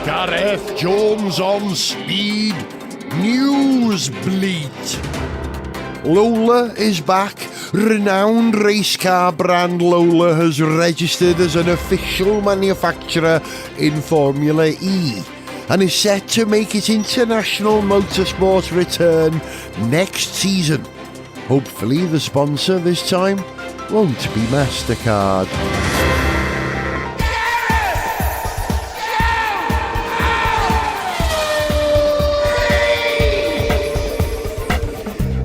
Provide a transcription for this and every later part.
Gareth Jones on Speed News Bleat. Lola is back. Renowned race car brand Lola has registered as an official manufacturer in Formula E and is set to make its international motorsport return next season. Hopefully the sponsor this time won't be MasterCard.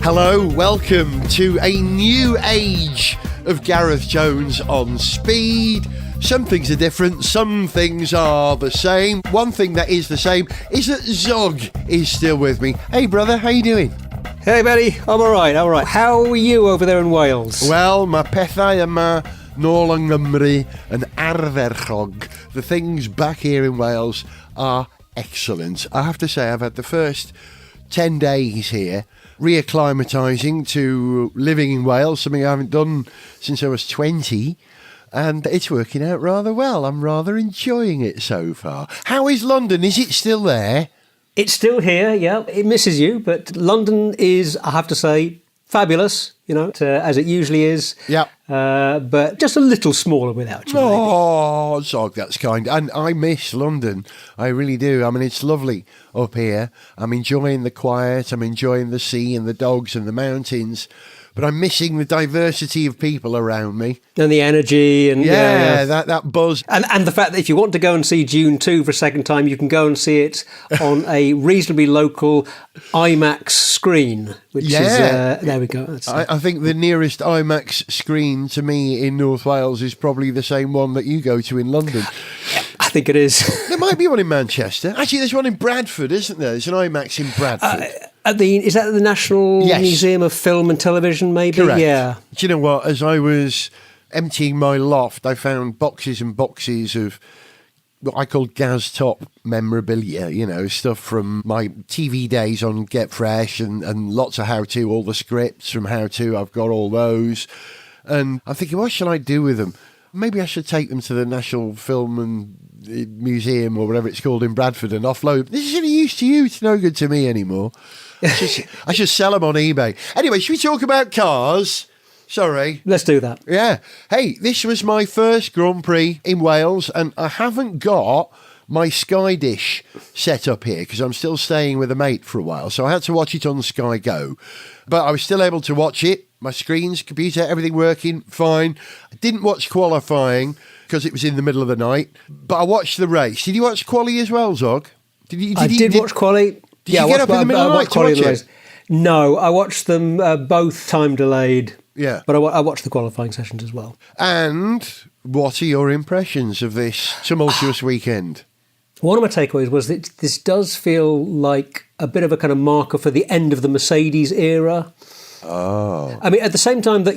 Hello, welcome to a new age of Gareth Jones on Speed. Some things are different, some things are the same. One thing that is the same is that Zog is still with me. Hey brother, how you doing? Hey buddy, I'm alright. How are you over there in Wales? Well, ma pethau yma nôl yng Nghymru yn ardderchog. The things back here in Wales are excellent. I have to say, I've had the first 10 days here reacclimatising to living in Wales, something I haven't done since I was 20, and it's working out rather well. I'm rather enjoying it so far. How is London? Is it still there? It's still here, yeah. It misses you, but London is, I have to say, fabulous, as it usually is. Yeah. But just a little smaller without you. Oh, Zog, that's kind. And I miss London. I really do. I mean, it's lovely up here. I'm enjoying the quiet. I'm enjoying the sea and the dogs and the mountains. But I'm missing the diversity of people around me. And the energy. And that buzz. And the fact that if you want to go and see Dune 2 for a second time, you can go and see it on a reasonably local IMAX screen, which is, there we go. I think the nearest IMAX screen to me in North Wales is probably the same one that you go to in London. I think it is. There might be one in Manchester. Actually, there's one in Bradford, isn't there? There's an IMAX in Bradford. Is that the National Museum of Film and Television, maybe? Correct. Yeah. Do you know what? As I was emptying my loft, I found boxes and boxes of what I call Gaz Top memorabilia, stuff from my TV days on Get Fresh and lots of how-to, all the scripts from how-to, I've got all those. And I'm thinking, what shall I do with them? Maybe I should take them to the National Film and Museum or whatever it's called in Bradford and offload. This is any use to you. It's no good to me anymore. I should sell them on eBay. Anyway, should we talk about cars? Sorry. Let's do that. Yeah. Hey, this was my first Grand Prix in Wales and I haven't got my Sky Dish set up here because I'm still staying with a mate for a while. So I had to watch it on Sky Go. But I was still able to watch it. My screens, computer, everything working fine. I didn't watch qualifying because it was in the middle of the night. But I watched the race. Did you watch quali as well, Zog? I did watch quali. Did you get up in the middle of the night to watch it? No, I watched them both time delayed. Yeah. But I watched the qualifying sessions as well. And what are your impressions of this tumultuous weekend? One of my takeaways was that this does feel like a bit of a kind of marker for the end of the Mercedes era. Oh. I mean, at the same time that,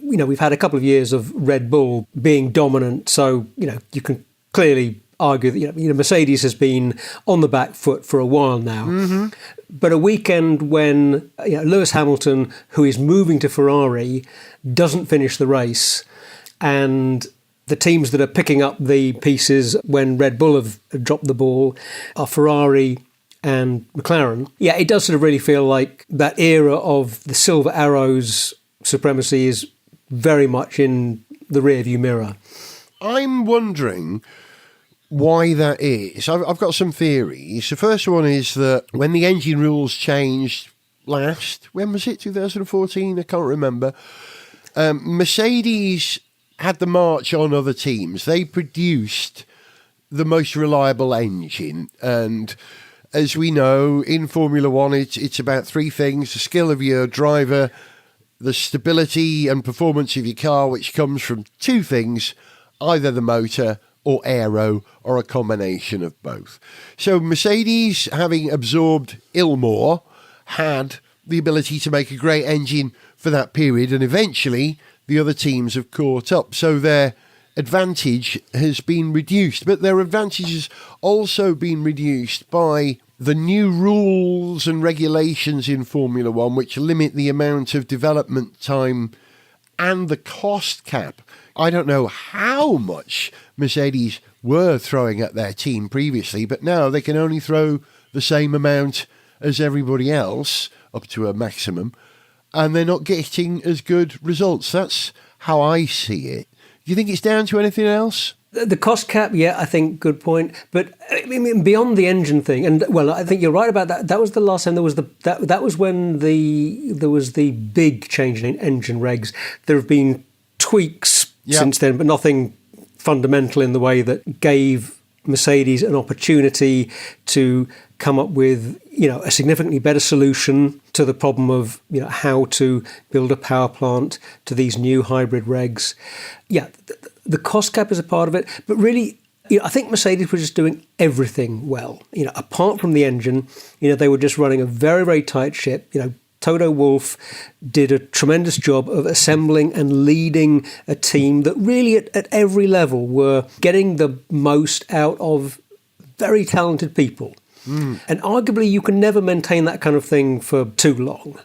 we've had a couple of years of Red Bull being dominant. So, you can clearly argue that, Mercedes has been on the back foot for a while now. Mm-hmm. But a weekend when Lewis Hamilton, who is moving to Ferrari, doesn't finish the race, and the teams that are picking up the pieces when Red Bull have dropped the ball are Ferrari and McLaren. Yeah, it does sort of really feel like that era of the Silver Arrows supremacy is very much in the rearview mirror. I'm wondering why that is. I've got some theories. The first one is that when the engine rules changed last, when was it, 2014? I can't remember. Mercedes had the march on other teams. They produced the most reliable engine. And as we know, in Formula One, it's about three things: the skill of your driver, the stability and performance of your car, which comes from two things, either the motor or aero, or a combination of both. So Mercedes, having absorbed Ilmore, had the ability to make a great engine for that period, and eventually the other teams have caught up. So their advantage has been reduced, but their advantage has also been reduced by the new rules and regulations in Formula One, which limit the amount of development time and the cost cap. I don't know how much Mercedes were throwing at their team previously, but now they can only throw the same amount as everybody else, up to a maximum, and they're not getting as good results. That's how I see it. Do you think it's down to anything else? The cost cap, yeah, I think good point. But I mean, beyond the engine thing, and well, I think you're right about that. That was the last time there was that was when there was the big change in engine regs. There have been tweaks since then, but nothing fundamental in the way that gave Mercedes an opportunity to come up with, a significantly better solution to the problem of, how to build a power plant to these new hybrid regs. Yeah, the cost cap is a part of it, but really, I think Mercedes were just doing everything well. Apart from the engine, they were just running a very, very tight ship. Toto Wolff did a tremendous job of assembling and leading a team that really at every level were getting the most out of very talented people. And arguably you can never maintain that kind of thing for too long.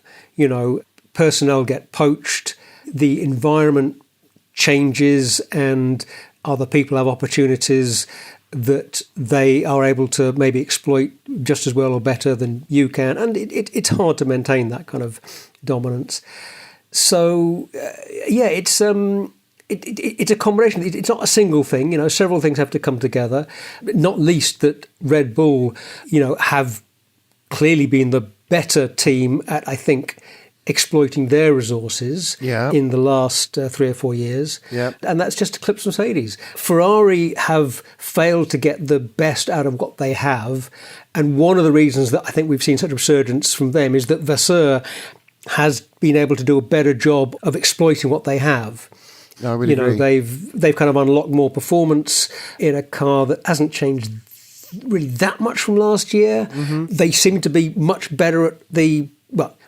Personnel get poached, the environment changes, and other people have opportunities that they are able to maybe exploit just as well or better than you can. And it's hard to maintain that kind of dominance. So, it's a combination. It's not a single thing. Several things have to come together, not least that Red Bull, have clearly been the better team at, I think, exploiting their resources in the last 3 or 4 years. And that's just eclipsed Mercedes. Ferrari have failed to get the best out of what they have. And one of the reasons that I think we've seen such a resurgence from them is that Vasseur has been able to do a better job of exploiting what they have. I really agree. They've kind of unlocked more performance in a car that hasn't changed really that much from last year. They seem to be much better at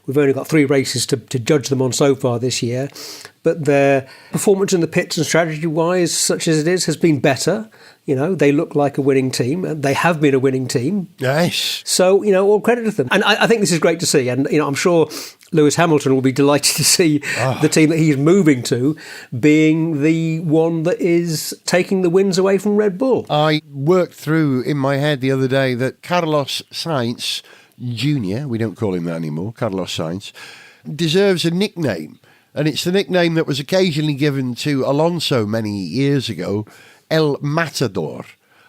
we've only got 3 races to judge them on so far this year, but their performance in the pits and strategy-wise, such as it is, has been better. They look like a winning team, and they have been a winning team. Nice. So, all credit to them. And I think this is great to see. And, I'm sure Lewis Hamilton will be delighted to see the team that he's moving to being the one that is taking the wins away from Red Bull. I worked through in my head the other day that Carlos Sainz Jr., we don't call him that anymore, Carlos Sainz, deserves a nickname. And it's the nickname that was occasionally given to Alonso many years ago, El Matador.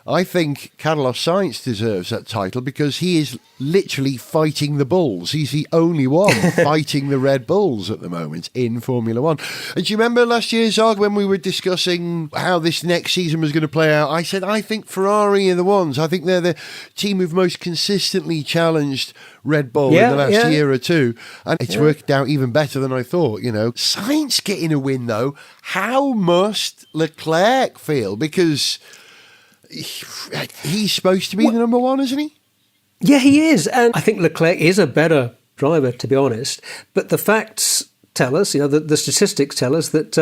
I think Carlos Sainz deserves that title because he is literally fighting the bulls. He's the only one fighting the Red Bulls at the moment in Formula One. And do you remember last year, Zog, when we were discussing how this next season was going to play out? I said, I think Ferrari are the ones. I think they're the team who've most consistently challenged Red Bull in the last year or two. And it's worked out even better than I thought, Sainz getting a win, though. How must Leclerc feel? Because he's supposed to be the number one, isn't he? Yeah, he is. And I think Leclerc is a better driver, to be honest. But the facts tell us, the statistics tell us that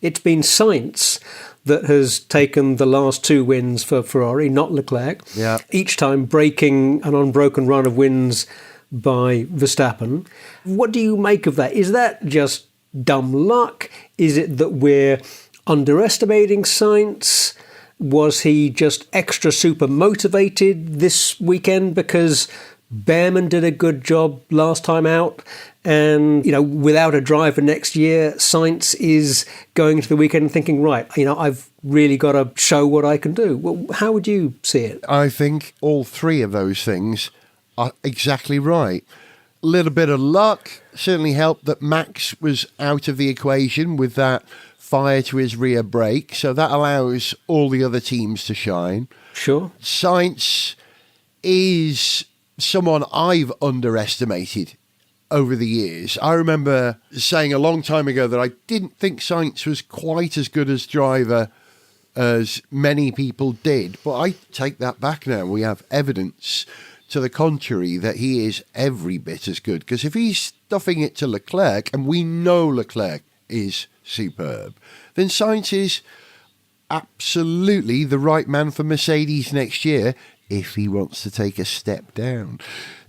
it's been Sainz that has taken the last 2 wins for Ferrari, not Leclerc. Yeah. Each time breaking an unbroken run of wins by Verstappen. What do you make of that? Is that just dumb luck? Is it that we're underestimating Sainz? Was he just extra super motivated this weekend because Behrman did a good job last time out? And, without a driver next year, Sainz is going into the weekend and thinking, right, I've really got to show what I can do. Well, how would you see it? I think all 3 of those things are exactly right. A little bit of luck certainly helped that Max was out of the equation with that fire to his rear brake, so that allows all the other teams to shine. Sure. Sainz is someone I've underestimated over the years. I remember saying a long time ago that I didn't think Sainz was quite as good as driver as many people did, but I take that back now. We have evidence to the contrary that he is every bit as good, because if he's stuffing it to Leclerc, and we know Leclerc is superb, then Sainz is absolutely the right man for Mercedes next year if he wants to take a step down.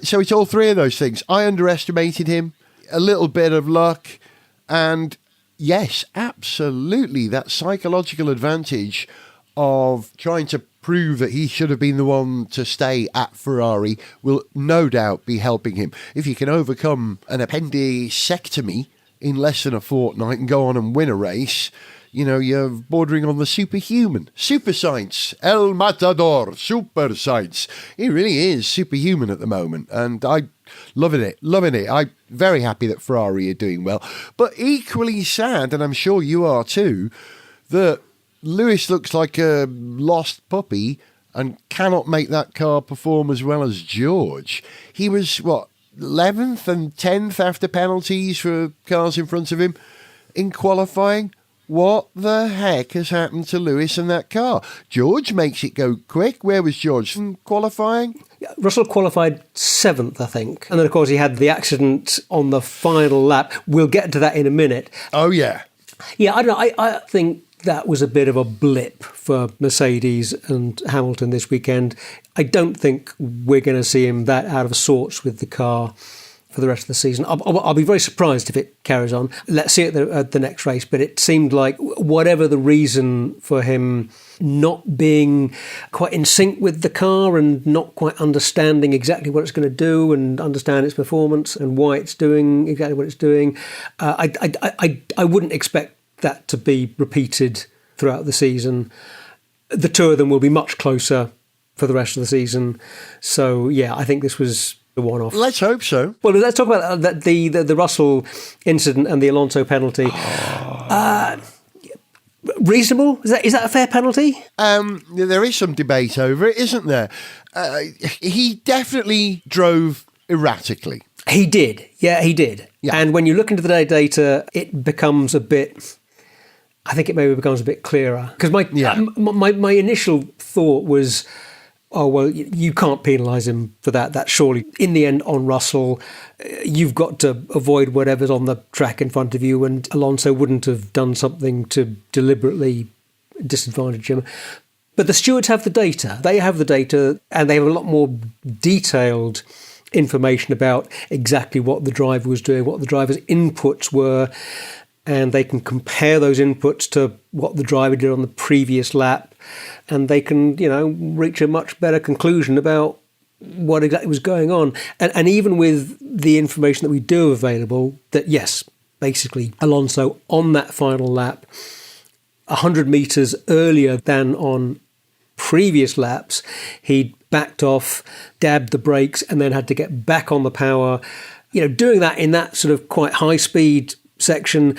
So it's all 3 of those things. I underestimated him, a little bit of luck, and Yes, absolutely. That psychological advantage of trying to prove that he should have been the one to stay at Ferrari will no doubt be helping him. If you can overcome an appendicectomy in less than a fortnight and go on and win a race, you know, you're bordering on the superhuman. Super science. El Matador. Super science. He really is superhuman at the moment. And I loving it. I'm very happy that Ferrari are doing well. But equally sad, and I'm sure you are too, that Lewis looks like a lost puppy and cannot make that car perform as well as George. He was, 11th and 10th after penalties for cars in front of him in qualifying? What the heck has happened to Lewis and that car? George makes it go quick. Where was George in qualifying? Russell qualified 7th, I think. And then, of course, he had the accident on the final lap. We'll get to that in a minute. Oh, yeah. Yeah, I don't know. I think that was a bit of a blip for Mercedes and Hamilton this weekend. I don't think we're going to see him that out of sorts with the car for the rest of the season. I'll be very surprised if it carries on. Let's see it at the next race. But it seemed like whatever the reason for him not being quite in sync with the car and not quite understanding exactly what it's going to do and understand its performance and why it's doing exactly what it's doing, I wouldn't expect that to be repeated throughout the season. The two of them will be much closer for the rest of the season. So, yeah, I think this was the one-off. Let's hope so. Well, let's talk about the Russell incident and the Alonso penalty. Reasonable? Is that a fair penalty? There is some debate over it, isn't there? He definitely drove erratically. He did. Yeah, he did. Yeah. And when you look into the data, it becomes a bit... I think it maybe becomes a bit clearer. Because my initial thought was, oh, well, you can't penalise him for that. That's surely, in the end, on Russell. You've got to avoid whatever's on the track in front of you, and Alonso wouldn't have done something to deliberately disadvantage him. But the stewards have the data. They have the data, and they have a lot more detailed information about exactly what the driver was doing, what the driver's inputs were, and they can compare those inputs to what the driver did on the previous lap, and they can, reach a much better conclusion about what exactly was going on. And even with the information that we do available, that yes, basically Alonso on that final lap, 100 metres earlier than on previous laps, he'd backed off, dabbed the brakes, and then had to get back on the power. Doing that in that sort of quite high speed section,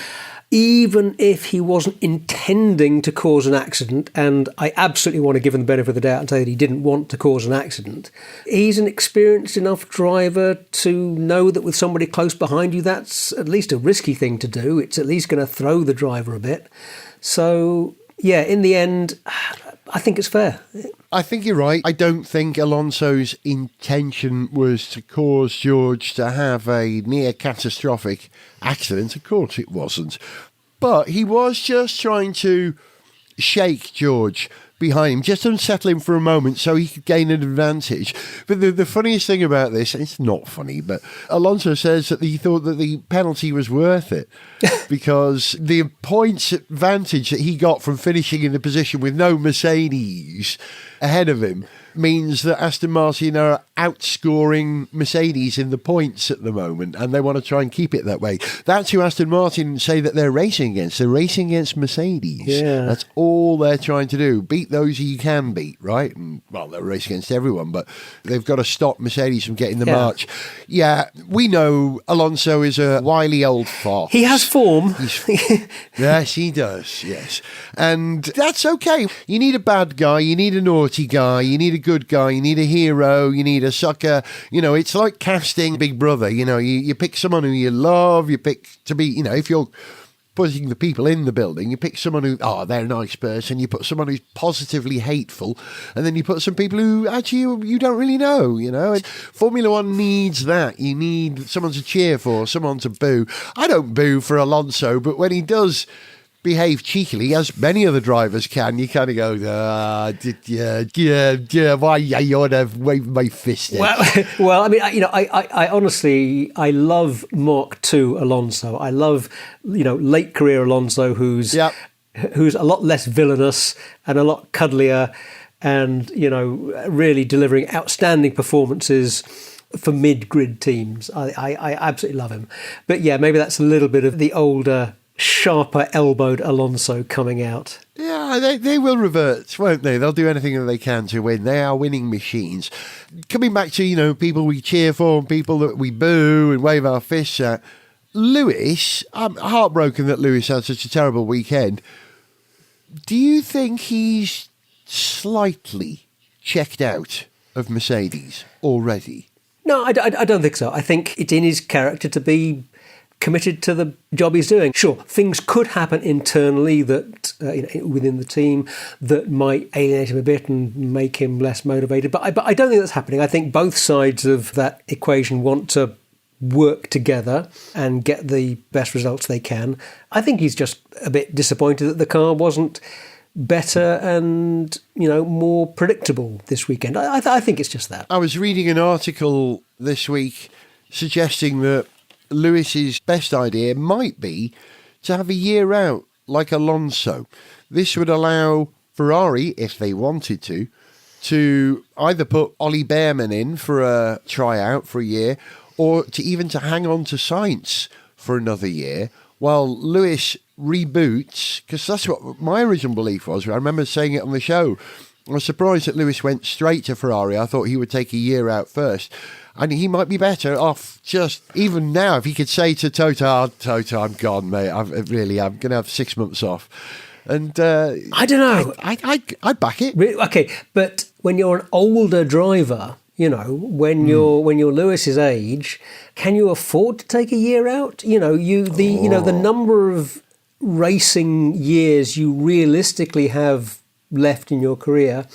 even if he wasn't intending to cause an accident, and I absolutely want to give him the benefit of the doubt and say that he didn't want to cause an accident, he's an experienced enough driver to know that with somebody close behind you, that's at least a risky thing to do. It's at least going to throw the driver a bit. So, yeah, in the end, I think it's fair. I think you're right. I don't think Alonso's intention was to cause George to have a near catastrophic accident. Of course it wasn't. But he was just trying to shake George behind him, just unsettle him for a moment so he could gain an advantage. But the funniest thing about this, and it's not funny, but Alonso says that he thought that the penalty was worth it because the points advantage that he got from finishing in the position with no Mercedes ahead of him means that Aston Martin are outscoring Mercedes in the points at the moment, and they want to try and keep it that way. That's who Aston Martin say that they're racing against. They're racing against Mercedes. Yeah. That's all they're trying to do. Beat those you can beat, right? And, well, they're racing against everyone, but they've got to stop Mercedes from getting the march. Yeah, we know Alonso is a wily old fox. He has form. Yes, he does, yes. And that's okay. You need a bad guy, you need a naughty guy, you need a good guy, you need a hero, you need a sucker. It's like casting Big Brother. You pick someone who you love, you pick to be, if you're putting the people in the building, you pick someone who, they're a nice person, you put someone who's positively hateful, and then you put some people who actually you don't really know, And Formula One needs that. You need someone to cheer for, someone to boo. I don't boo for Alonso, but when he does behave cheekily, as many other drivers can. You kind of go, why you ought to wave my fist at? Well, I mean, I honestly, I love Mark II Alonso. I love, late career Alonso, who's a lot less villainous and a lot cuddlier, and really delivering outstanding performances for mid-grid teams. I absolutely love him. But yeah, maybe that's a little bit of the older, sharper elbowed Alonso coming out. Yeah, they will revert, won't they? They'll do anything that they can to win. They are winning machines. Coming back to, people we cheer for and people that we boo and wave our fists at, Lewis, I'm heartbroken that Lewis had such a terrible weekend. Do you think he's slightly checked out of Mercedes already? No, I don't think so. I think it's in his character to be committed to the job he's doing. Sure, things could happen internally that within the team that might alienate him a bit and make him less motivated. But I don't think that's happening. I think both sides of that equation want to work together and get the best results they can. I think he's just a bit disappointed that the car wasn't better and more predictable this weekend. I think it's just that. I was reading an article this week suggesting that Lewis's best idea might be to have a year out like Alonso. This would allow Ferrari, if they wanted to either put Ollie Behrman in for a tryout for a year, or to hang on to Sainz for another year while Lewis reboots, because that's what my original belief was. I remember saying it on the show. I was surprised that Lewis went straight to Ferrari. I thought he would take a year out first. And he might be better off just, even now, if he could say to Toto, I'm gone, mate. I'm going to have 6 months off. And I don't know. I'd back it. Okay, but when you're an older driver, when you're Lewis's age, can you afford to take a year out? The number of racing years you realistically have left in your career,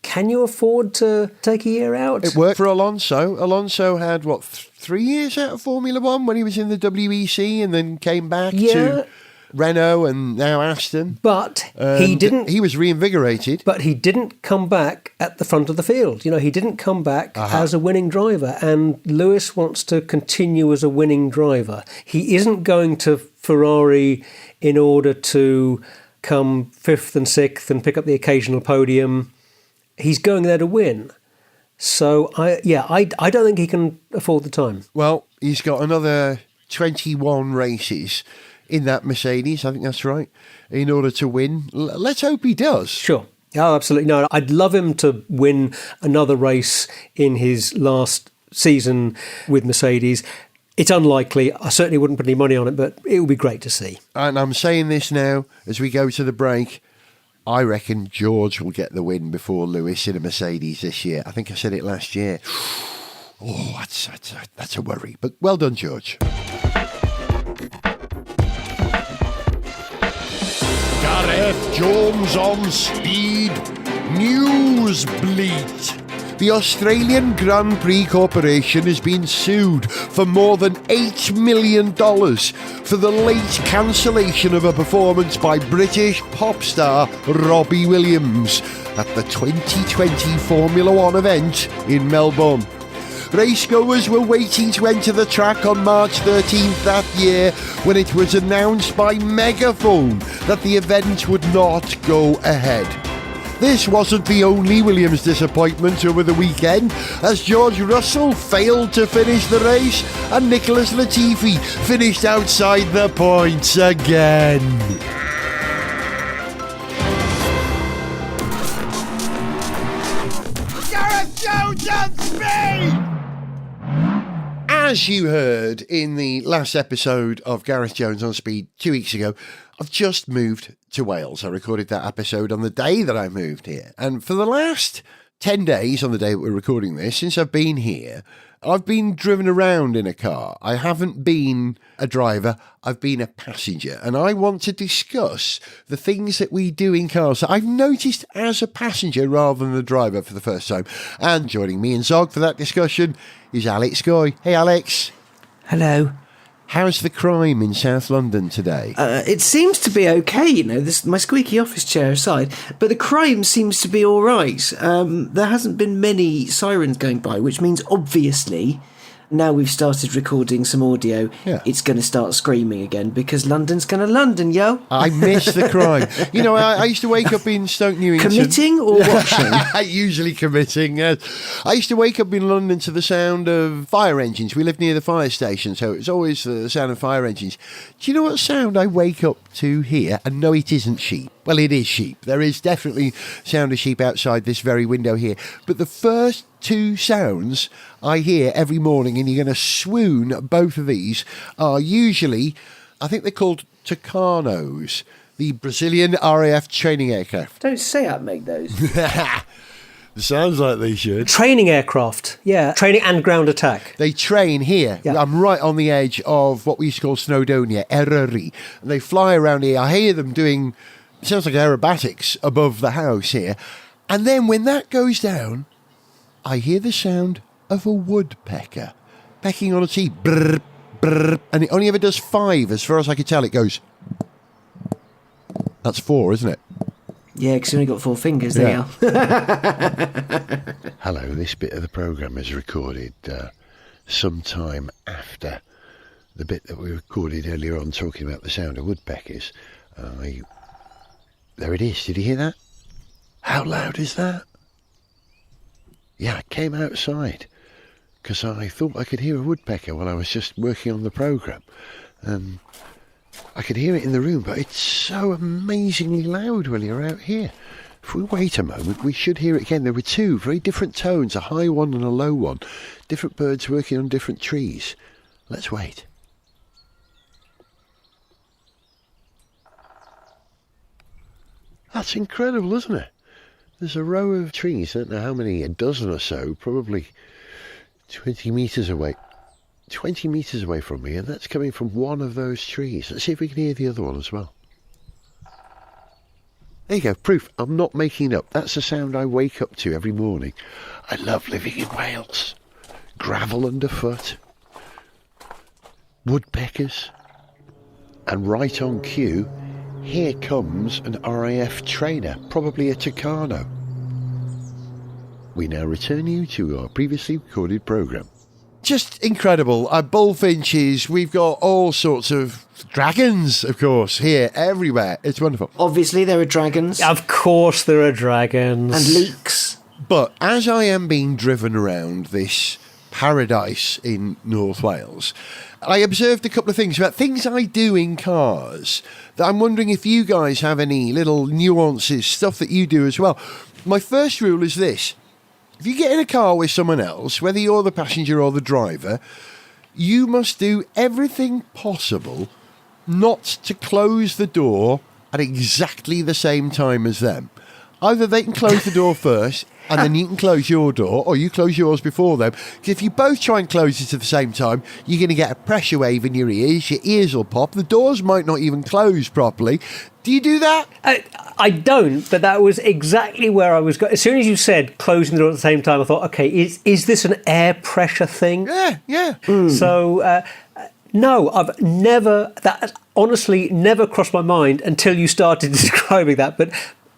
can you afford to take a year out? It worked for Alonso. Alonso had, 3 years out of Formula One when he was in the WEC and then came back to Renault and now Aston. But he didn't... He was reinvigorated. But he didn't come back at the front of the field. He didn't come back as a winning driver. And Lewis wants to continue as a winning driver. He isn't going to Ferrari in order to come 5th and 6th and pick up the occasional podium. He's going there to win. So, I don't think he can afford the time. Well, he's got another 21 races in that Mercedes, I think that's right, in order to win. Let's hope he does. Sure. Oh, absolutely. No, I'd love him to win another race in his last season with Mercedes. It's unlikely. I certainly wouldn't put any money on it, but it would be great to see. And I'm saying this now as we go to the break. I reckon George will get the win before Lewis in a Mercedes this year. I think I said it last year. Oh, that's a worry. But well done, George. Gareth Jones on Speed News Bleat. The Australian Grand Prix Corporation has been sued for more than $8 million for the late cancellation of a performance by British pop star Robbie Williams at the 2020 Formula One event in Melbourne. Racegoers were waiting to enter the track on March 13th that year when it was announced by megaphone that the event would not go ahead. This wasn't the only Williams disappointment over the weekend, as George Russell failed to finish the race and Nicholas Latifi finished outside the points again. Gareth Jones on Speed! As you heard in the last episode of Gareth Jones on Speed 2 weeks ago, I've just moved to Wales. I recorded that episode on the day that I moved here. And for the last 10 days, on the day that we're recording this, since I've been here, I've been driven around in a car. I haven't been a driver, I've been a passenger. And I want to discuss the things that we do in cars that I've noticed as a passenger rather than a driver for the first time. And joining me and Zog for that discussion is Alex Goy. Hey, Alex. Hello. How's the crime in South London today? It seems to be okay, my squeaky office chair aside, but the crime seems to be all right. There hasn't been many sirens going by, which means obviously now we've started recording some audio, it's going to start screaming again because London's going to London, yo. I miss the crime. I used to wake up in Stoke Newington. Committing or watching? Usually committing. I used to wake up in London to the sound of fire engines. We lived near the fire station, so it was always the sound of fire engines. Do you know what sound I wake up to here? And no, it isn't sheep. Well, it is sheep. There is definitely sound of sheep outside this very window here. But the first two sounds I hear every morning, and you're going to swoon at both of these, are usually, I think they're called Tucanos, the Brazilian RAF training aircraft. Don't say I'd make those. Sounds like they should. Training aircraft, training and ground attack. They train here. Yeah. I'm right on the edge of what we used to call Snowdonia, Ferrari. And they fly around here. I hear them doing, it sounds like aerobatics above the house here. And then when that goes down, I hear the sound of a woodpecker pecking on a tree. Brr, brr, and it only ever does 5, as far as I can tell. It goes. That's 4, isn't it? Yeah, because you only got 4 fingers. There you are. Hello, this bit of the programme is recorded sometime after the bit that we recorded earlier on talking about the sound of woodpeckers. There it is. Did you hear that? How loud is that? Yeah, I came outside because I thought I could hear a woodpecker while I was just working on the programme. I could hear it in the room, but it's so amazingly loud when you're out here. If we wait a moment, we should hear it again. There were 2 very different tones, a high one and a low one. Different birds working on different trees. Let's wait. That's incredible, isn't it? There's a row of trees, I don't know how many, a dozen or so, probably 20 metres away. 20 metres away from me, and that's coming from one of those trees. Let's see if we can hear the other one as well. There you go, proof. I'm not making it up. That's the sound I wake up to every morning. I love living in Wales. Gravel underfoot. Woodpeckers. And right on cue, here comes an RAF trainer, probably a Tucano. We now return you to our previously recorded programme. Just incredible. Bullfinches, we've got all sorts of dragons, of course, here, everywhere. It's wonderful. Obviously, there are dragons. Of course there are dragons. And leeks. But as I am being driven around this paradise in North Wales, I observed a couple of things about things I do in cars that I'm wondering if you guys have any little nuances, stuff that you do as well. My first rule is this. If you get in a car with someone else, whether you're the passenger or the driver, you must do everything possible not to close the door at exactly the same time as them. Either they can close the door first and then you can close your door, or you close yours before them. Because if you both try and close it at the same time, you're going to get a pressure wave in your ears will pop, the doors might not even close properly. Do you do that? I don't, but that was exactly where I was going. As soon as you said closing the door at the same time, I thought, okay, is this an air pressure thing? Yeah. So, no, I've never, that honestly never crossed my mind until you started describing that, but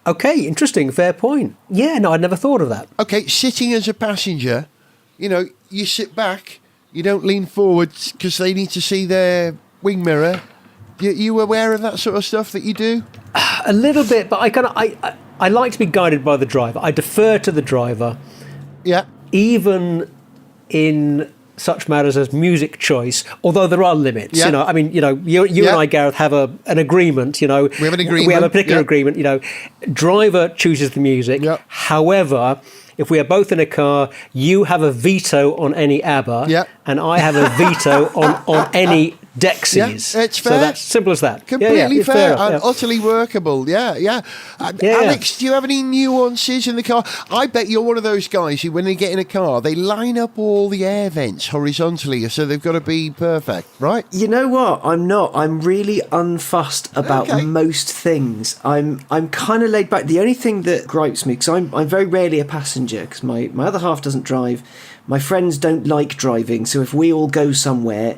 okay, interesting, fair point. Yeah, no, I'd never thought of that. Okay, sitting as a passenger, you sit back, you don't lean forward because they need to see their wing mirror. You aware of that sort of stuff that you do? A little bit, but I like to be guided by the driver. I defer to the driver. Yeah. Even in such matters as music choice, although there are limits. Yeah. You and I, Gareth, have an agreement. We have an agreement. We have a particular agreement. Driver chooses the music. Yeah. However, if we are both in a car, you have a veto on any ABBA, and I have a veto on any Dexies. Yeah, it's fair. So that's simple as that. Completely it's fair enough, and utterly workable. Yeah. Alex, do you have any nuances in the car? I bet you're one of those guys who, when they get in a car, they line up all the air vents horizontally, so they've got to be perfect, right? You know what? I'm not. I'm really unfussed about most things. I'm kind of laid back. The only thing that gripes me, because I'm very rarely a passenger, because my other half doesn't drive. My friends don't like driving, so if we all go somewhere,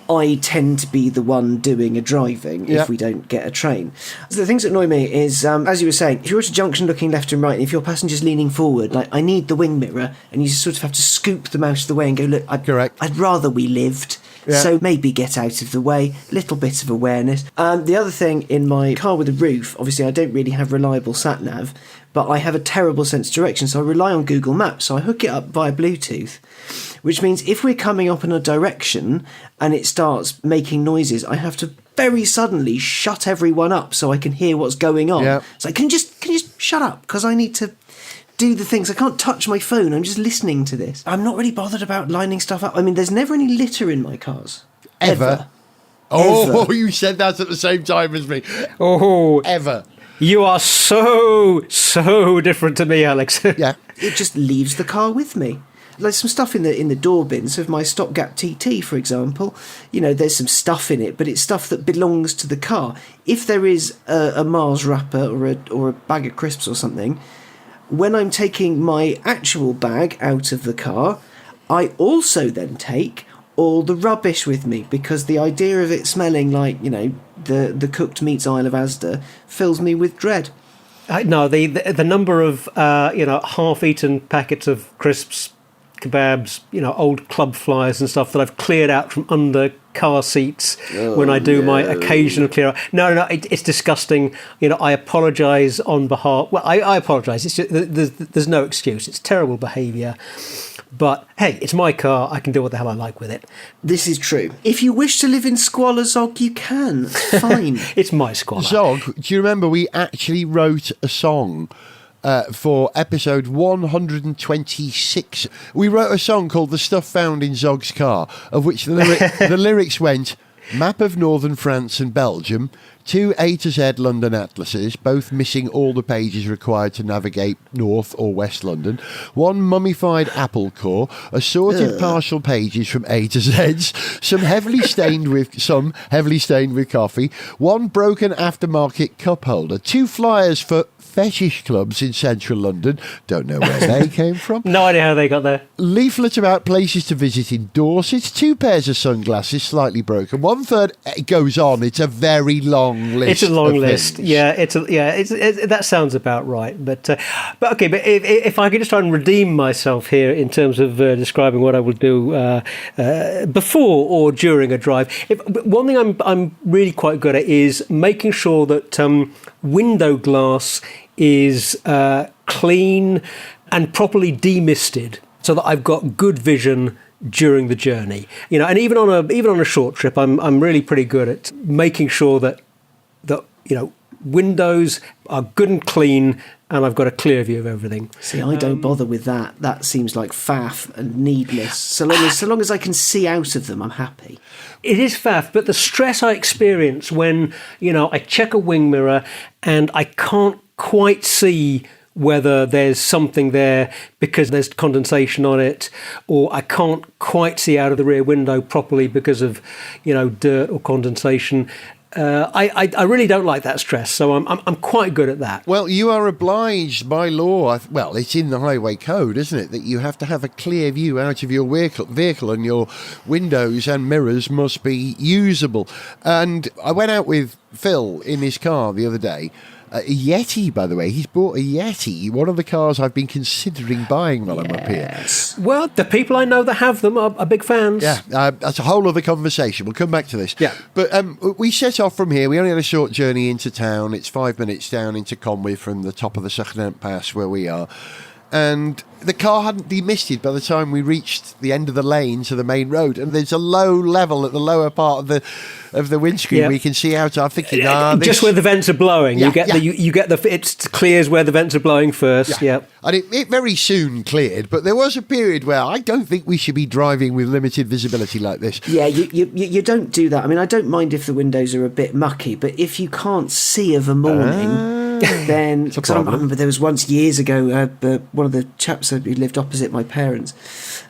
I tend to be the one doing a driving if we don't get a train. So the things that annoy me is, as you were saying, if you're at a junction looking left and right, and if your passenger's leaning forward, like, I need the wing mirror, and you sort of have to scoop them out of the way and go, look, I'd rather we lived. Yeah. So maybe get out of the way, little bit of awareness. The other thing, in my car with a roof, obviously I don't really have reliable sat-nav, but I have a terrible sense of direction, so I rely on Google Maps. So I hook it up via Bluetooth, which means if we're coming up in a direction and it starts making noises, I have to very suddenly shut everyone up so I can hear what's going on. Yeah. So can you just shut up, because I need to do the things. I can't touch my phone. I'm just listening to this. I'm not really bothered about lining stuff up. I mean, there's never any litter in my cars. Ever. Oh, ever. You said that at the same time as me. Oh. Ever. You are so different to me, Alex. Yeah. It just leaves the car with me. There's some stuff in the door bins of my stopgap TT, for example. You know, there's some stuff in it, but it's stuff that belongs to the car. If there is a Mars wrapper or a bag of crisps or something, when I'm taking my actual bag out of the car, I also then take all the rubbish with me, because the idea of it smelling like, you know, the cooked meats aisle of Asda fills me with dread. No, the number of half-eaten packets of crisps, kebabs, you know, old club flyers and stuff that I've cleared out from under car seats when I do my occasional clear out. No, it's disgusting. You know, I apologise on behalf. Well, I apologise. It's just, there's no excuse. It's terrible behaviour. But hey, it's my car. I can do what the hell I like with it. This is true. If you wish to live in squalor, Zog, you can. It's fine. It's my squalor. Zog, do you remember we actually wrote a song for episode 126? We wrote a song called The Stuff Found in Zog's Car, of which the lyrics went: map of northern France and Belgium, 2 A to Z London atlases, both missing all the pages required to navigate North or West London, 1 mummified apple core, assorted partial pages from A to Z's, some heavily stained with coffee, 1 broken aftermarket cup holder, 2 flyers for fetish clubs in central London, don't know where they came from. No idea how they got there. Leaflet about places to visit in Dorset, 2 pairs of sunglasses slightly broken, 1/3. It goes on. It's a very long list. It's a long list. Things. Yeah, that sounds about right. But okay. But if I could just try and redeem myself here in terms of describing what I will do before or during a drive. One thing I'm really quite good at is making sure that window glass is clean and properly demisted, so that I've got good vision during the journey. You know, and even on a short trip, I'm really pretty good at making sure that you know, windows are good and clean, and I've got a clear view of everything. See, I don't bother with that. That seems like faff and needless. So long as I can see out of them, I'm happy. It is faff, but the stress I experience when, you know, I check a wing mirror and I can't quite see whether there's something there because there's condensation on it, or I can't quite see out of the rear window properly because of, you know, dirt or condensation. I really don't like that stress, so I'm quite good at that. Well, you are obliged by law, well, it's in the highway code, isn't it, that you have to have a clear view out of your vehicle, and your windows and mirrors must be usable. And I went out with Phil in his car the other day. A Yeti, by the way. He's bought a Yeti, one of the cars I've been considering buying while I'm up here. Well, the people I know that have them are big fans. Yeah, that's a whole other conversation. We'll come back to this. Yeah. But we set off from here. We only had a short journey into town. It's 5 minutes down into Conwy from the top of the Suchnant Pass where we are. And the car hadn't demisted by the time we reached the end of the lane to the main road, and there's a low level at the lower part of the windscreen where you can see out. I'm thinking, just where the vents are blowing, you get it clears where the vents are blowing first. Yeah. And it very soon cleared, but there was a period where I don't think we should be driving with limited visibility like this. Yeah, you don't do that. I mean, I don't mind if the windows are a bit mucky, but if you can't see of a morning. Then, because I remember there was once years ago, one of the chaps who lived opposite my parents,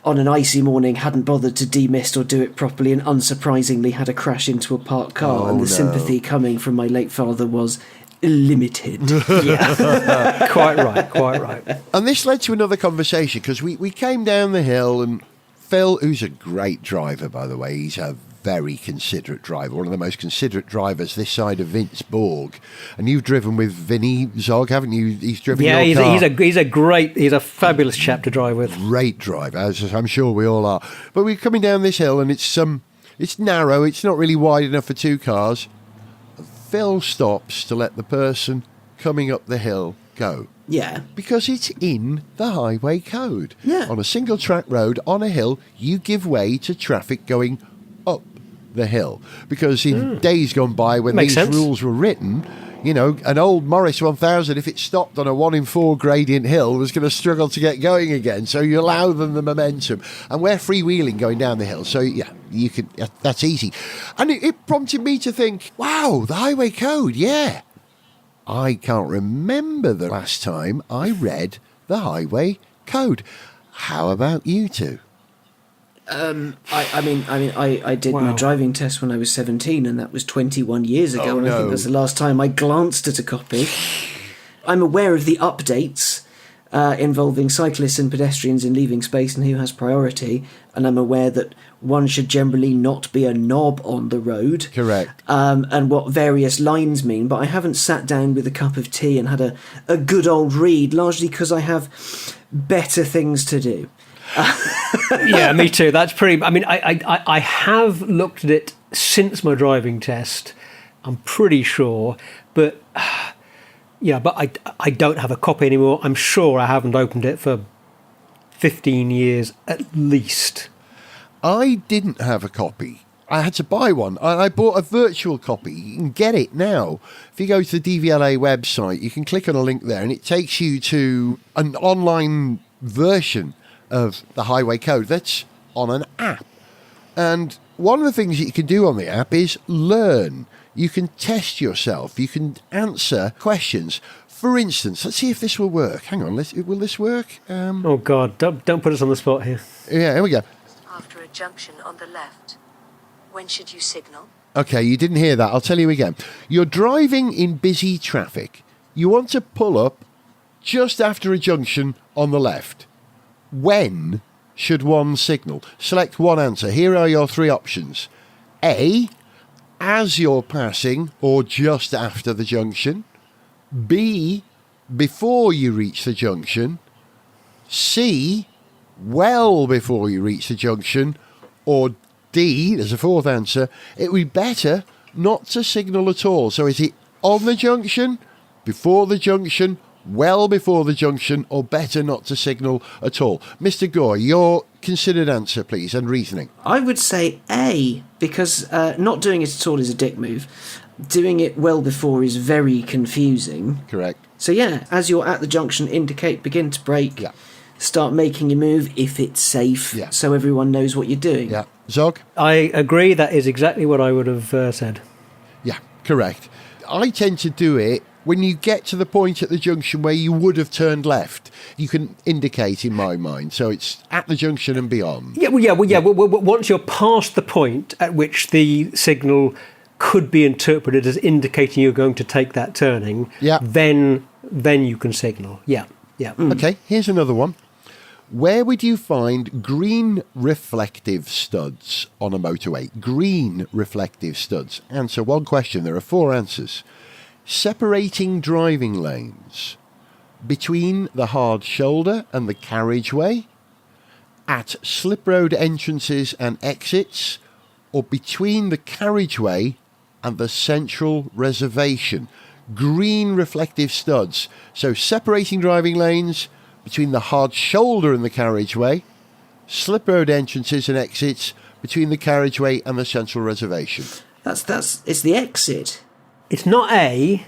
on an icy morning, hadn't bothered to demist or do it properly, and unsurprisingly had a crash into a parked car. And the sympathy coming from my late father was limited. Yeah, quite right. And this led to another conversation, because we came down the hill, and Phil, who's a great driver, by the way, he's a very considerate driver, one of the most considerate drivers this side of Vince Borg. And you've driven with Vinny Zog, haven't you? He's driven your car. He's a fabulous chap to drive with. Great driver, as I'm sure we all are. But we're coming down this hill, and it's narrow. It's not really wide enough for two cars. Phil stops to let the person coming up the hill go. Yeah. Because it's in the highway code. Yeah. On a single track road, on a hill, you give way to traffic going up the hill. Because in days gone by when Makes these sense. rules were written, you know, an old Morris 1000, if it stopped on a 1 in 4 gradient hill, was going to struggle to get going again. So you allow them the momentum. And we're freewheeling going down the hill. So, yeah, you can. That's easy. And it prompted me to think, wow, the highway code, yeah. I can't remember the last time I read the highway code. How about you two? I did my Wow. driving test when I was 17, and that was 21 years ago, Oh, and I think no. that's the last time I glanced at a copy. I'm aware of the updates involving cyclists and pedestrians in leaving space and who has priority, and I'm aware that one should generally not be a knob on the road. Correct. And what various lines mean, but I haven't sat down with a cup of tea and had a good old read, largely because I have better things to do. Yeah, me too. That's pretty. I mean, I have looked at it since my driving test. I'm pretty sure, but yeah, but I don't have a copy anymore. I'm sure I haven't opened it for 15 years at least. I didn't have a copy. I had to buy one. I bought a virtual copy. You can get it now. If you go to the DVLA website, you can click on a link there and it takes you to an online version of the highway code that's on an app. And one of the things that you can do on the app is learn. You can test yourself. You can answer questions. For instance, let's see if this will work. Hang on, will this work? Oh God, don't put us on the spot here. Yeah, here we go. After a junction on the left. When should you signal? Okay, you didn't hear that. I'll tell you again. You're driving in busy traffic. You want to pull up just after a junction on the left. When should one signal? Select one answer. Here are your three options. A, as you're passing or just after the junction. B, before you reach the junction. C, well before you reach the junction. Or D, there's a fourth answer, it would be better not to signal at all. So is it on the junction, before the junction, well before the junction, or better not to signal at all? Mr. Gore, your considered answer, please, and reasoning. I would say A, because not doing it at all is a dick move. Doing it well before is very confusing. Correct. So yeah, as you're at the junction, indicate, begin to brake, Yeah. start making your move if it's safe, Yeah. so everyone knows what you're doing. Yeah. Zog? I agree. That is exactly what I would have said. Yeah, correct. I tend to do it when you get to the point at the junction where you would have turned left. You can indicate in my mind. So it's at the junction and beyond. Yeah, once you're past the point at which the signal could be interpreted as indicating you're going to take that turning, Yeah. then you can signal. Yeah. Okay, here's another one. Where would you find green reflective studs on a motorway? Green reflective studs. Answer one question. There are four answers. Separating driving lanes. Between the hard shoulder and the carriageway. At slip road entrances and exits. Or between the carriageway and the central reservation. Green reflective studs. So separating driving lanes, between the hard shoulder and the carriageway, slip road entrances and exits, between the carriageway and the central reservation. It's the exit. It's not A.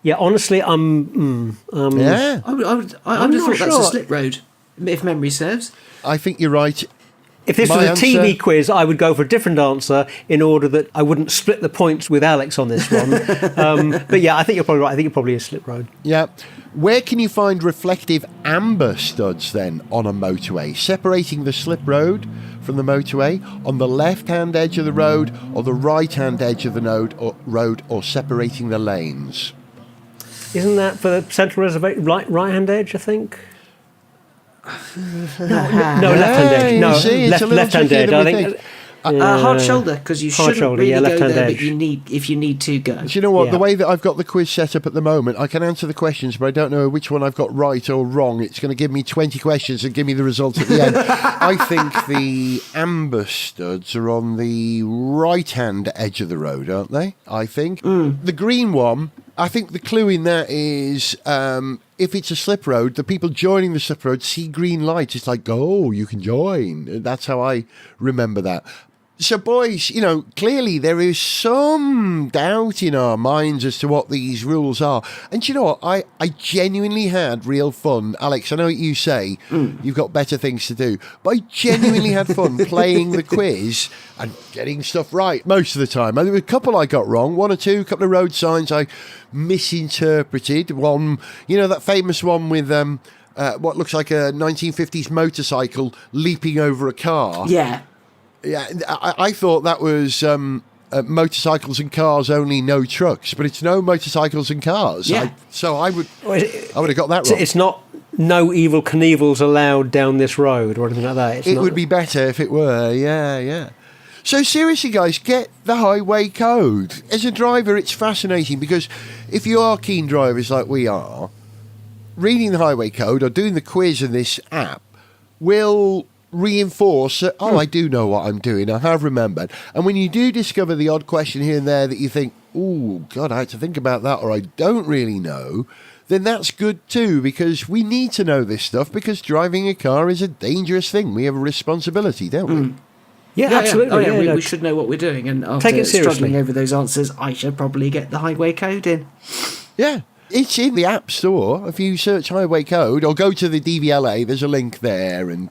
Yeah, honestly, Yeah. I would have not thought that's a sure. slip road, if memory serves. I think you're right. if this My was a TV answer- quiz, I would go for a different answer in order that I wouldn't split the points with Alex on this one. But yeah, I think you're probably right. I think it probably is slip road. Yeah. Where can you find reflective amber studs then on a motorway? Separating the slip road from the motorway, on the left-hand edge of the road or the right-hand edge of the road, or separating the lanes? Isn't that for the central reservation, right-hand edge, I think? No, left-hand edge. No, see, it's a little left-hand trickier edge. than I we think. think. Hard shoulder, because you Hard shouldn't shoulder, really yeah, go left-hand there, edge. but if you need to go. Do you know what? Yeah. The way that I've got the quiz set up at the moment, I can answer the questions, but I don't know which one I've got right or wrong. It's going to give me 20 questions and give me the result at the end. I think the amber studs are on the right-hand edge of the road, aren't they? I think. The green one, I think the clue in that is if it's a slip road, the people joining the slip road see green lights. It's like, oh, you can join. That's how I remember that. So, boys, clearly there is some doubt in our minds as to what these rules are. And do you know what? I genuinely had real fun. Alex, I know what you say. You've got better things to do. But I genuinely had fun playing the quiz and getting stuff right most of the time. There were a couple I got wrong. One or two, a couple of road signs I misinterpreted. One, that famous one with what looks like a 1950s motorcycle leaping over a car. Yeah. Yeah, I thought that was motorcycles and cars only, no trucks, but it's no motorcycles and cars. Yeah. I would have got that wrong. It's not no evil Knievels allowed down this road or anything like that. It would be better if it were, yeah. So seriously, guys, get the highway code. As a driver, it's fascinating because if you are keen drivers like we are, reading the highway code or doing the quiz in this app will reinforce that, I do know what I'm doing, I have remembered. And when you do discover the odd question here and there that you think, oh God, I had to think about that, or I don't really know, then that's good too, because we need to know this stuff, because driving a car is a dangerous thing. We have a responsibility, don't we? Yeah, absolutely. Yeah. Oh, yeah, we should know what we're doing, and Take after it seriously. struggling over those answers, I should probably get the highway code in. Yeah. It's in the App Store. If you search highway code or go to the DVLA, there's a link there, and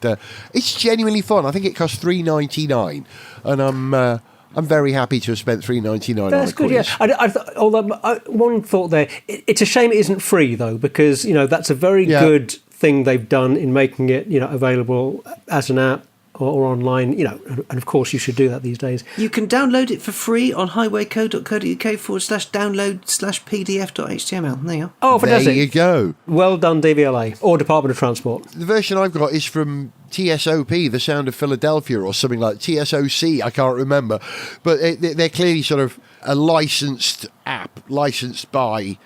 it's genuinely fun. I think it costs $3.99, and I'm very happy to have spent $3.99 on That's a good, quiz. yeah. Although one thought there, it's a shame it isn't free though, because that's a very good thing they've done in making it available as an app or online, and of course you should do that these days. You can download it for free on highwaycode.co.uk/download/pdf.html. There you are. Oh, fantastic. There you go. Well done, DVLA or Department of Transport. The version I've got is from TSOP, The Sound of Philadelphia, or something like TSOC, I can't remember. But they're clearly sort of a licensed app, licensed by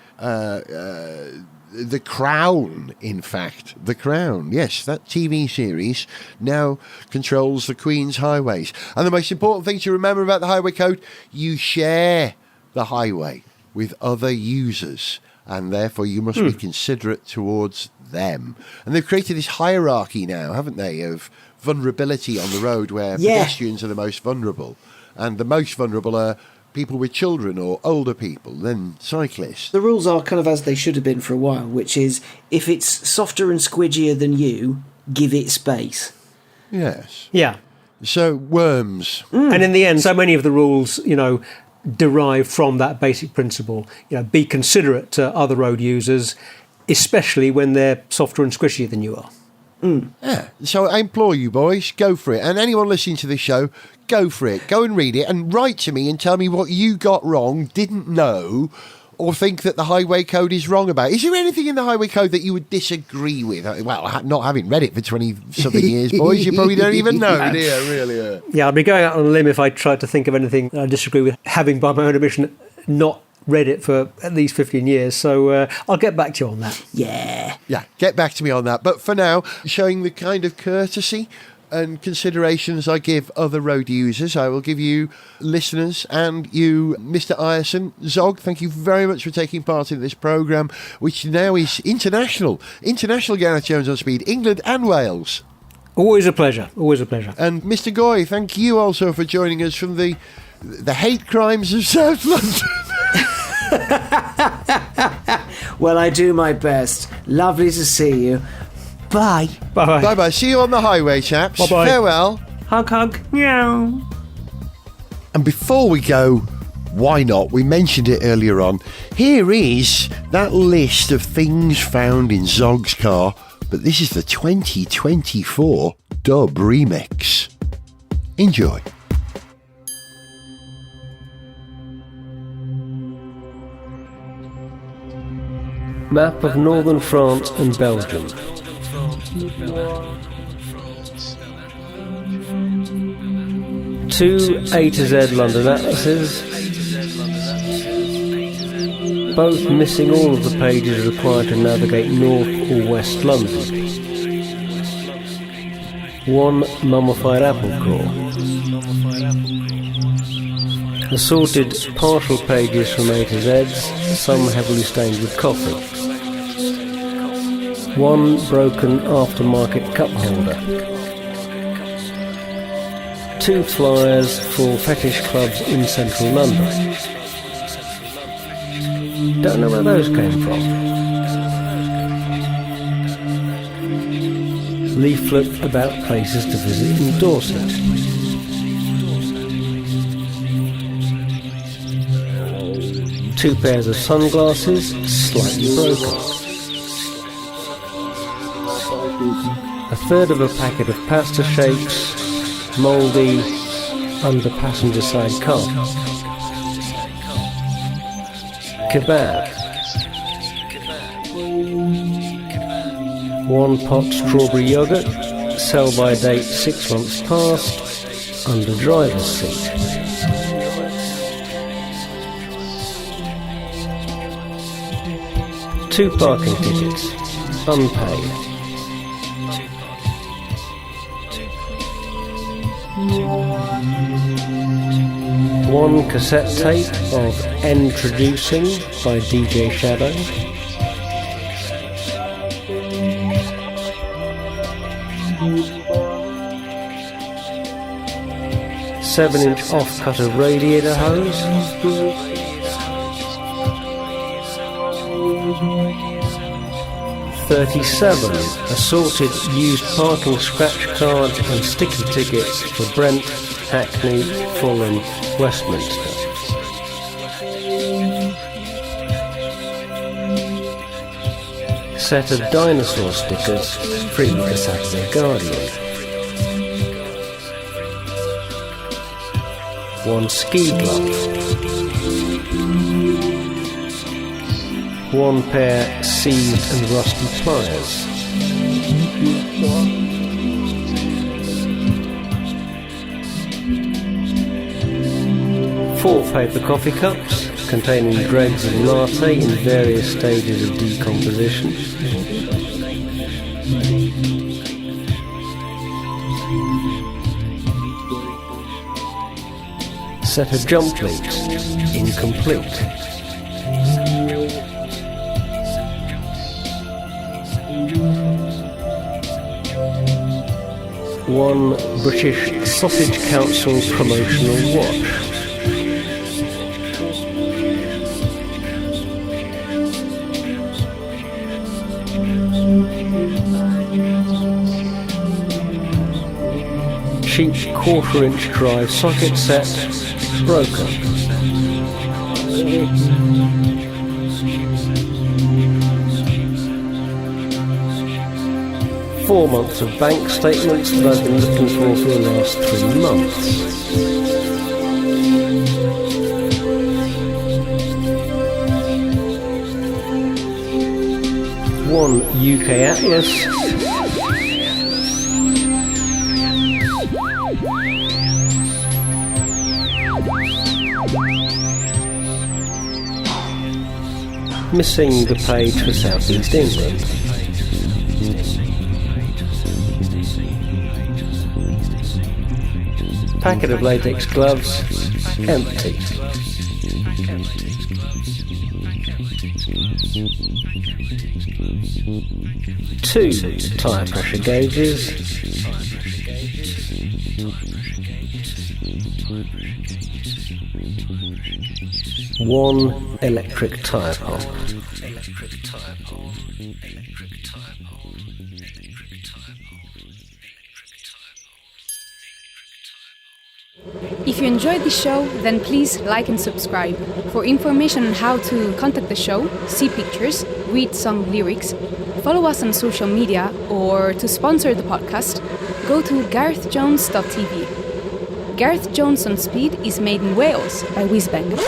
The Crown, in fact. The Crown, yes, that TV series now controls the Queen's highways. And the most important thing to remember about the highway code, you share the highway with other users, and therefore you must be considerate towards them. And they've created this hierarchy now, haven't they, of vulnerability on the road, where pedestrians are the most vulnerable. And the most vulnerable are people with children or older people, then cyclists. The rules are kind of as they should have been for a while, which is if it's softer and squidgier than you, give it space. Yes. Yeah. So, worms. And in the end, so many of the rules, derive from that basic principle. Be considerate to other road users, especially when they're softer and squishier than you are. Yeah. So I implore you boys, go for it. And anyone listening to this show, go for it. Go and read it and write to me and tell me what you got wrong, didn't know, or think that the highway code is wrong about. Is there anything in the highway code that you would disagree with? Well, not having read it for 20-something years, boys, you probably don't even know, do you? Really? Yeah, I'd be going out on a limb if I tried to think of anything I disagree with, having by my own admission not read it for at least 15 years. So I'll get back to you on that. Yeah. Yeah, get back to me on that. But for now, showing the kind of courtesy and considerations I give other road users, I will give you listeners and you, Mr. Ierson. Zog, thank you very much for taking part in this programme, which now is international. International Gareth Jones on Speed, England and Wales. Always a pleasure. Always a pleasure. And Mr. Goy, thank you also for joining us from the hate crimes of South London. Well, I do my best. Lovely to see you. Bye. Bye-bye. Bye-bye. See you on the highway, chaps. Bye-bye. Farewell. Hug, hug. Meow. And before we go, why not? We mentioned it earlier on. Here is that list of things found in Zog's car, but this is the 2024 Dub Remix. Enjoy. Map of northern France and Belgium. Two A to Z London atlases, both missing all of the pages required to navigate North or West London. One mummified apple core. Assorted partial pages from A to Z's, some heavily stained with coffee. One broken aftermarket cup holder. Two flyers for fetish clubs in central London. Don't know where those came from. Leaflet about places to visit in Dorset. Two pairs of sunglasses, slightly broken. A third of a packet of pasta shapes, mouldy, under passenger side carpet. Kebab. One pot strawberry yoghurt, sell-by date 6 months past, under driver's seat. Two parking tickets, unpaid. One cassette tape of Introducing by DJ Shadow. Seven-inch off-cutter radiator hose. $37 assorted used parking scratch cards and sticky tickets for Brent, Hackney, Fulham, Westminster. Set of dinosaur stickers, free for Saturday Guardian. One ski glove. One pair seized and rusty pliers. Four paper coffee cups containing dregs of latte in various stages of decomposition. Set of jump leads, incomplete. One British Sausage Council promotional watch. Cheap 1/4-inch drive socket set, broken. Four months of bank statements that I've been looking for the last 3 months. One UK Atlas. Missing the page for South East England. Packet of latex gloves, empty. Two tyre pressure gauges. One electric tyre pump. If you enjoyed the show, then please like and subscribe. For information on how to contact the show, see pictures, read song lyrics, follow us on social media, or to sponsor the podcast, go to garethjones.tv. Gareth Jones on Speed is made in Wales by Whizbang.